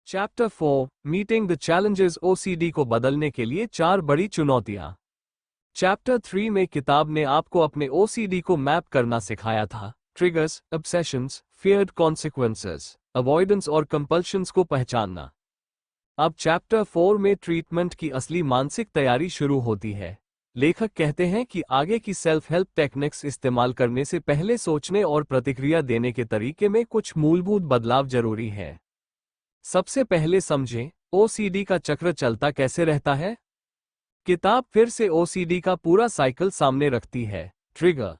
Chapter 4 meeting the challenges OCD को बदलने के लिए 4 बड़ी चुनौतियां। चैप्टर 3 में किताब ने आपको अपने ओसीडी को मैप करना सिखाया था। Triggers, obsessions, feared consequences, avoidance और कंपल्शंस को पहचानना। अब चैप्टर 4 में ट्रीटमेंट की असली मानसिक तैयारी शुरू होती है। लेखक कहते हैं कि आगे की सेल्फ हेल्प टेक्निक्स इस्तेमाल करने से पहले सोचने और प्रतिक्रिया देने के तरीके में कुछ मूलभूत बदलाव जरूरी है। सबसे पहले समझें, ओसीडी का चक्र चलता कैसे रहता है। किताब फिर से ओसीडी का पूरा साइकिल सामने रखती है। Trigger,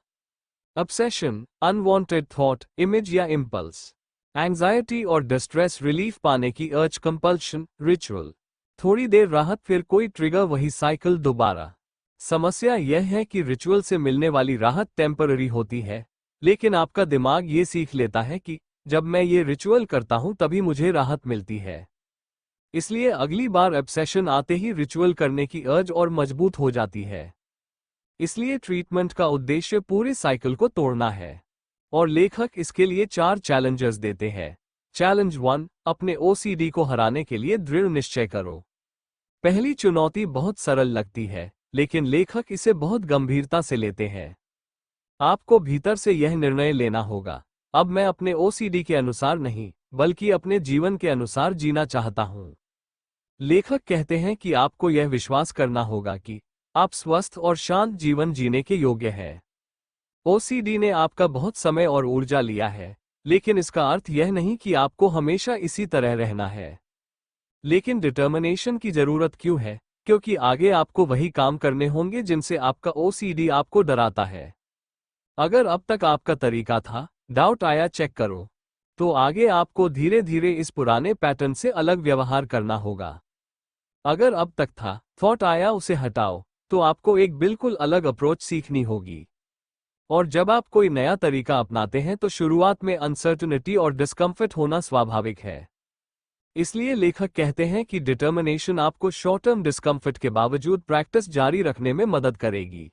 obsession, unwanted thought, image या इंपल्स, एंजाइटी और डिस्ट्रेस, रिलीफ पाने की अर्ज, कंपल्शन, रिचुअल, थोड़ी देर राहत, फिर कोई ट्रिगर, वही साइकिल दोबारा। समस्या यह है कि रिचुअल से मिलने वाली राहत टेम्पररी होती है, लेकिन आपका दिमाग ये सीख लेता है कि जब मैं ये रिचुअल करता हूं तभी मुझे राहत मिलती है। इसलिए अगली बार ऑब्सेशन आते ही रिचुअल करने की अर्ज और मजबूत हो जाती है। इसलिए ट्रीटमेंट का उद्देश्य पूरे साइकिल को तोड़ना है और लेखक इसके लिए 4 चैलेंजेस देते हैं। चैलेंज 1, अपने ओसीडी को हराने के लिए दृढ़ निश्चय करो। पहली चुनौती बहुत सरल लगती है, लेकिन लेखक इसे बहुत गंभीरता से लेते हैं। आपको भीतर से यह निर्णय लेना होगा, अब मैं अपने ओसीडी के अनुसार नहीं, बल्कि अपने जीवन के अनुसार जीना चाहता हूं। लेखक कहते हैं कि आपको यह विश्वास करना होगा कि आप स्वस्थ और शांत जीवन जीने के योग्य हैं। ओसीडी ने आपका बहुत समय और ऊर्जा लिया है, लेकिन इसका अर्थ यह नहीं कि आपको हमेशा इसी तरह रहना है। लेकिन डिटर्मिनेशन की जरूरत क्यों है? क्योंकि आगे आपको वही काम करने होंगे जिनसे आपका ओसीडी आपको डराता है। अगर अब तक आपका तरीका था, डाउट आया चेक करो, तो आगे आपको धीरे धीरे इस पुराने पैटर्न से अलग व्यवहार करना होगा। अगर अब तक था, थॉट आया उसे हटाओ, तो आपको एक बिल्कुल अलग अप्रोच सीखनी होगी। और जब आप कोई नया तरीका अपनाते हैं तो शुरुआत में अनसर्टनिटी और डिस्कम्फर्ट होना स्वाभाविक है। इसलिए लेखक कहते हैं कि डिटर्मिनेशन आपको शॉर्ट टर्म डिस्कम्फर्ट के बावजूद प्रैक्टिस जारी रखने में मदद करेगी।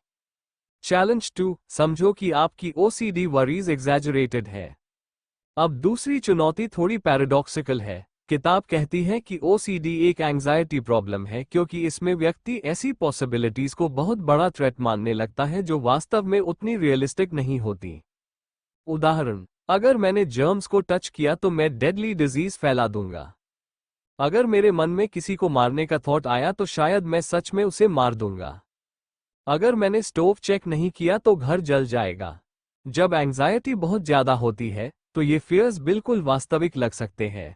चैलेंज 2, समझो कि आपकी ओसीडी वरीज एग्जैजरेटेड है। अब दूसरी चुनौती थोड़ी पैराडॉक्सिकल है। किताब कहती है कि ओसीडी एक एंजाइटी प्रॉब्लम है क्योंकि इसमें व्यक्ति ऐसी पॉसिबिलिटीज को बहुत बड़ा थ्रेट मानने लगता है जो वास्तव में उतनी रियलिस्टिक नहीं होती। उदाहरण, अगर मैंने जर्म्स को टच किया तो मैं डेडली डिजीज फैला दूंगा। अगर मेरे मन में किसी को मारने का थॉट आया तो शायद मैं सच में उसे मार दूंगा। अगर मैंने स्टोव चेक नहीं किया तो घर जल जाएगा। जब एंजाइटी बहुत ज्यादा होती है तो ये फियर्स बिल्कुल वास्तविक लग सकते हैं।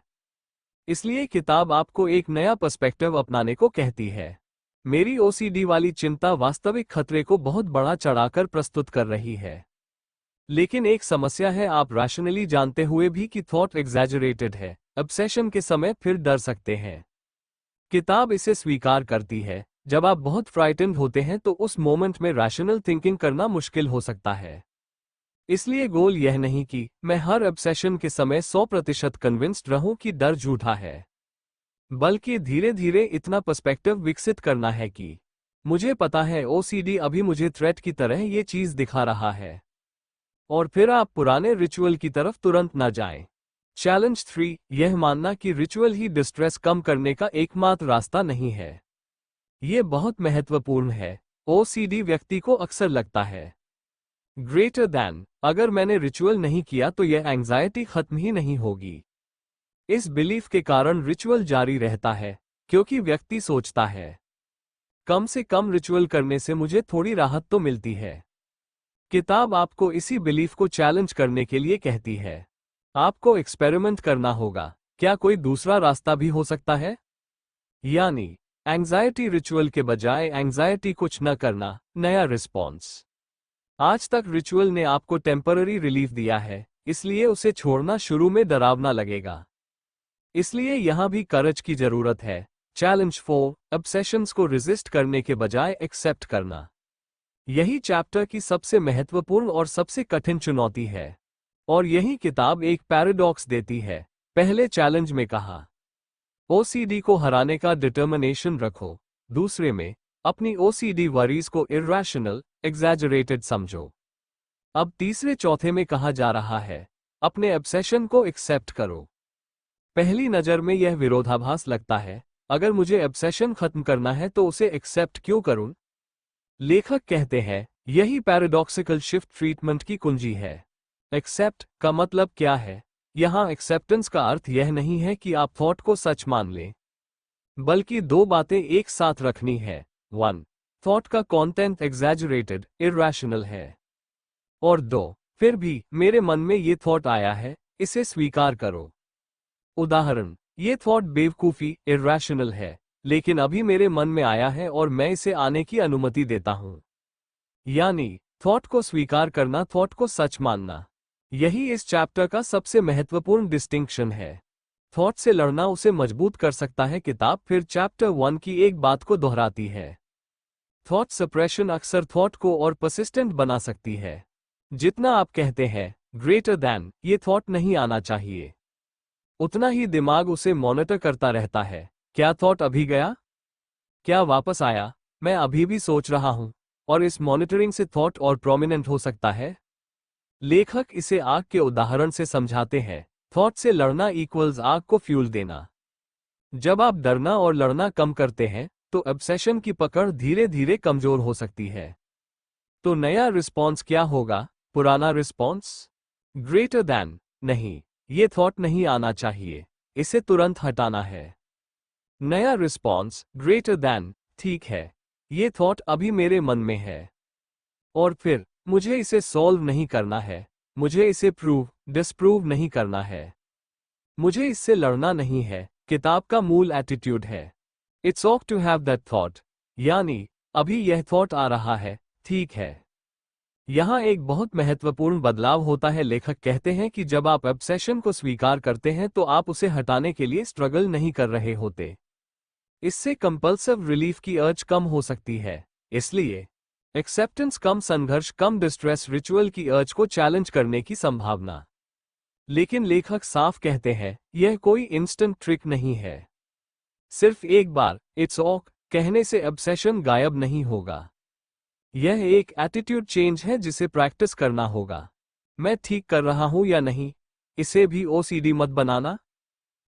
इसलिए किताब आपको एक नया पर्सपेक्टिव अपनाने को कहती है। मेरी ओसीडी वाली चिंता वास्तविक खतरे को बहुत बड़ा चढ़ाकर प्रस्तुत कर रही है। लेकिन एक समस्या है, आप रैशनली जानते हुए भी कि थॉट एग्जैजरेटेड है, ऑब्सेशन के समय फिर डर सकते हैं। किताब इसे स्वीकार करती है, जब आप बहुत फ्राइटेंड होते हैं तो उस मोमेंट में रैशनल थिंकिंग करना मुश्किल हो सकता है। इसलिए गोल यह नहीं कि मैं हर ऑब्सेशन के समय 100% कन्विंस्ड रहूं कि डर झूठा है, बल्कि धीरे धीरे इतना पर्सपेक्टिव विकसित करना है कि मुझे पता है ओसीडी अभी मुझे थ्रेट की तरह ये चीज दिखा रहा है, और फिर आप पुराने रिचुअल की तरफ तुरंत न जाएं। चैलेंज 3, यह मानना कि रिचुअल ही डिस्ट्रेस कम करने का एकमात्र रास्ता नहीं है। ये बहुत महत्वपूर्ण है। ओसीडी व्यक्ति को अक्सर लगता है ग्रेटर दैन, अगर मैंने रिचुअल नहीं किया तो यह एंजाइटी खत्म ही नहीं होगी। इस बिलीफ के कारण रिचुअल जारी रहता है, क्योंकि व्यक्ति सोचता है कम से कम रिचुअल करने से मुझे थोड़ी राहत तो मिलती है। किताब आपको इसी बिलीफ को चैलेंज करने के लिए कहती है। आपको एक्सपेरिमेंट करना होगा, क्या कोई दूसरा रास्ता भी हो सकता है? यानी एंजाइटी रिचुअल के बजाय एंजाइटी कुछ न करना, नया रिस्पॉन्स। आज तक रिचुअल ने आपको टेम्पररी रिलीफ दिया है, इसलिए उसे छोड़ना शुरू में डरावना लगेगा। इसलिए यहां भी करेज की जरूरत है। चैलेंज 4, ऑब्सेशंस को रेजिस्ट करने के बजाय एक्सेप्ट करना। यही चैप्टर की सबसे महत्वपूर्ण और सबसे कठिन चुनौती है, और यही किताब एक पैराडॉक्स देती है। पहले चैलेंज में कहा, ओसीडी को हराने का डिटर्मिनेशन रखो। दूसरे में, अपनी ओसीडी वरीज को इर्रेशनल, एग्जैजरेटेड समझो। अब तीसरे चौथे में कहा जा रहा है, अपने ऑब्सेशन को एक्सेप्ट करो। पहली नज़र में यह विरोधाभास लगता है। अगर मुझे ऑब्सेशन खत्म करना है तो उसे एक्सेप्ट क्यों करूं? लेखक कहते हैं यही पैराडॉक्सिकल शिफ्ट ट्रीटमेंट की कुंजी है। एक्सेप्ट का मतलब क्या है? यहां एक्सेप्टेंस का अर्थ यह नहीं है कि आप थॉट को सच मान लें, बल्कि दो बातें एक साथ रखनी है। 1. थॉट का कंटेंट एग्जैजरेटेड, इरैशनल है। और 2. फिर भी मेरे मन में ये थॉट आया है, इसे स्वीकार करो। उदाहरण, ये थॉट बेवकूफी, इरैशनल है, लेकिन अभी मेरे मन में आया है और मैं इसे आने की अनुमति देता हूं। यानी थॉट को स्वीकार करना, थॉट को सच मानना। यही इस चैप्टर का सबसे महत्वपूर्ण डिस्टिंक्शन है। थॉट से लड़ना उसे मजबूत कर सकता है। किताब फिर चैप्टर 1 की एक बात को दोहराती है। थॉट सप्रेशन अक्सर थॉट को और परसिस्टेंट बना सकती है। जितना आप कहते हैं ग्रेटर दैन ये थॉट नहीं आना चाहिए, उतना ही दिमाग उसे मॉनिटर करता रहता है। क्या थॉट अभी गया? क्या वापस आया? मैं अभी भी सोच रहा हूं। और इस मॉनिटरिंग से थॉट और प्रोमिनेंट हो सकता है। लेखक इसे आग के उदाहरण से समझाते हैं। थॉट से लड़ना इक्वल्स आग को फ्यूल देना। जब आप डरना और लड़ना कम करते हैं तो ऑब्सेशन की पकड़ धीरे धीरे कमजोर हो सकती है। तो नया रिस्पॉन्स क्या होगा? पुराना रिस्पॉन्स? ग्रेटर दैन नहीं, ये थॉट नहीं आना चाहिए, इसे तुरंत हटाना है। नया रिस्पॉन्स ग्रेटर दैन ठीक है, ये थॉट अभी मेरे मन में है और फिर मुझे इसे सॉल्व नहीं करना है, मुझे इसे प्रूव डिसप्रूव नहीं करना है, मुझे इससे लड़ना नहीं है। किताब का मूल एटीट्यूड है it's okay to have that thought, यानी अभी यह थॉट आ रहा है, ठीक है। यहां एक बहुत महत्वपूर्ण बदलाव होता है। लेखक कहते हैं कि जब आप ऑब्सेशन को स्वीकार करते हैं तो आप उसे हटाने के लिए स्ट्रगल नहीं कर रहे होते। इससे कंपल्सिव रिलीफ की अर्ज कम हो सकती है। इसलिए एक्सेप्टेंस कम संघर्ष, कम डिस्ट्रेस, रिचुअल की अर्ज को चैलेंज करने की संभावना। लेकिन लेखक साफ कहते हैं यह कोई इंस्टेंट ट्रिक नहीं है। सिर्फ एक बार इट्स ओके कहने से ऑब्सेशन गायब नहीं होगा। यह एक एटीट्यूड चेंज है जिसे प्रैक्टिस करना होगा। मैं ठीक कर रहा हूं या नहीं, इसे भी ओसीडी मत बनाना।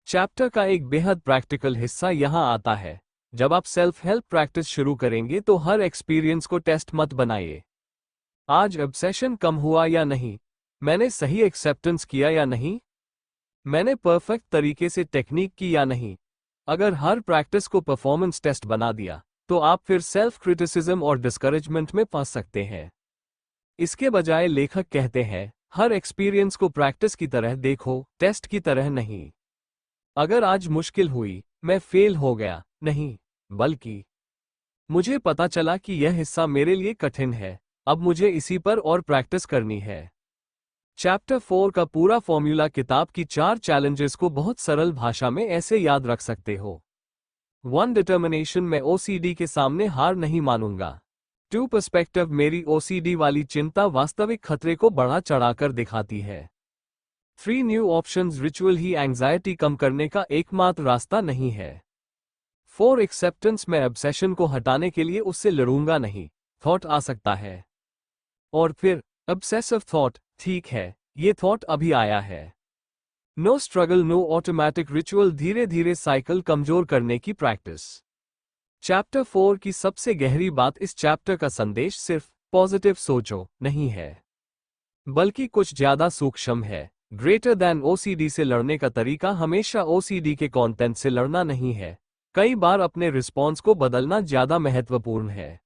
चैप्टर का एक बेहद प्रैक्टिकल हिस्सा यहां आता है। जब आप सेल्फ हेल्प प्रैक्टिस शुरू करेंगे तो हर एक्सपीरियंस को टेस्ट मत बनाइए। आज ऑब्सेशन कम हुआ या नहीं? मैंने सही एक्सेप्टेंस किया या नहीं? मैंने परफेक्ट तरीके से टेक्निक की या नहीं? अगर हर प्रैक्टिस को परफॉर्मेंस टेस्ट बना दिया तो आप फिर सेल्फ क्रिटिसिज्म और डिस्करेजमेंट में फंस सकते हैं। इसके बजाय लेखक कहते हैं हर एक्सपीरियंस को प्रैक्टिस की तरह देखो, टेस्ट की तरह नहीं। अगर आज मुश्किल हुई, मैं फेल हो गया नहीं, बल्कि मुझे पता चला कि यह हिस्सा मेरे लिए कठिन है, अब मुझे इसी पर और प्रैक्टिस करनी है। चैप्टर 4 का पूरा फॉर्मूला किताब की 4 चैलेंजेस को बहुत सरल भाषा में ऐसे याद रख सकते हो। 1. डिटर्मिनेशन, मैं ओसीडी के सामने हार नहीं मानूंगा। 2. पर्सपेक्टिव, मेरी ओसीडी वाली चिंता वास्तविक खतरे को बढ़ा चढ़ाकर दिखाती है। 3. न्यू ऑप्शंस, रिचुअल ही एंग्जाइटी कम करने का एकमात्र रास्ता नहीं है। 4. एक्सेप्टेंस, मैं ऑब्सेशन को हटाने के लिए उससे लड़ूंगा नहीं, थॉट आ सकता है। और फिर ऑब्सेसिव थॉट, ठीक है, ये थॉट अभी आया है। No struggle, no automatic ritual, धीरे धीरे साइकिल कमजोर करने की प्रैक्टिस। चैप्टर 4 की सबसे गहरी बात, इस चैप्टर का संदेश सिर्फ पॉजिटिव सोचो नहीं है, बल्कि कुछ ज्यादा सूक्ष्म है। ग्रेटर दैन ओसीडी से लड़ने का तरीका हमेशा ओसीडी के कंटेंट से लड़ना नहीं है। कई बार अपने रिस्पॉन्स को बदलना ज्यादा महत्वपूर्ण है।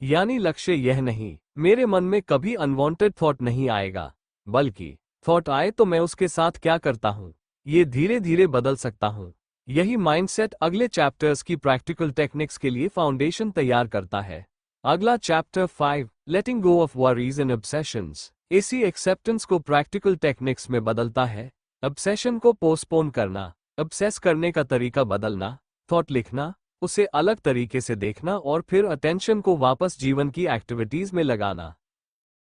यानी लक्ष्य यह नहीं मेरे मन में कभी अनवांटेड थॉट नहीं आएगा, बल्कि थॉट आए तो मैं उसके साथ क्या करता हूं, ये धीरे धीरे बदल सकता हूं। यही माइंडसेट अगले चैप्टर्स की प्रैक्टिकल टेक्निक्स के लिए फाउंडेशन तैयार करता है। अगला chapter 5, letting go of worries and obsessions, इसी एक्सेप्टेंस को प्रैक्टिकल टेक्निक्स में बदलता है। ऑब्सेशन को पोस्टपोन करना, ऑब्सेस करने का तरीका बदलना, थॉट लिखना, उसे अलग तरीके से देखना और फिर अटेंशन को वापस जीवन की एक्टिविटीज में लगाना।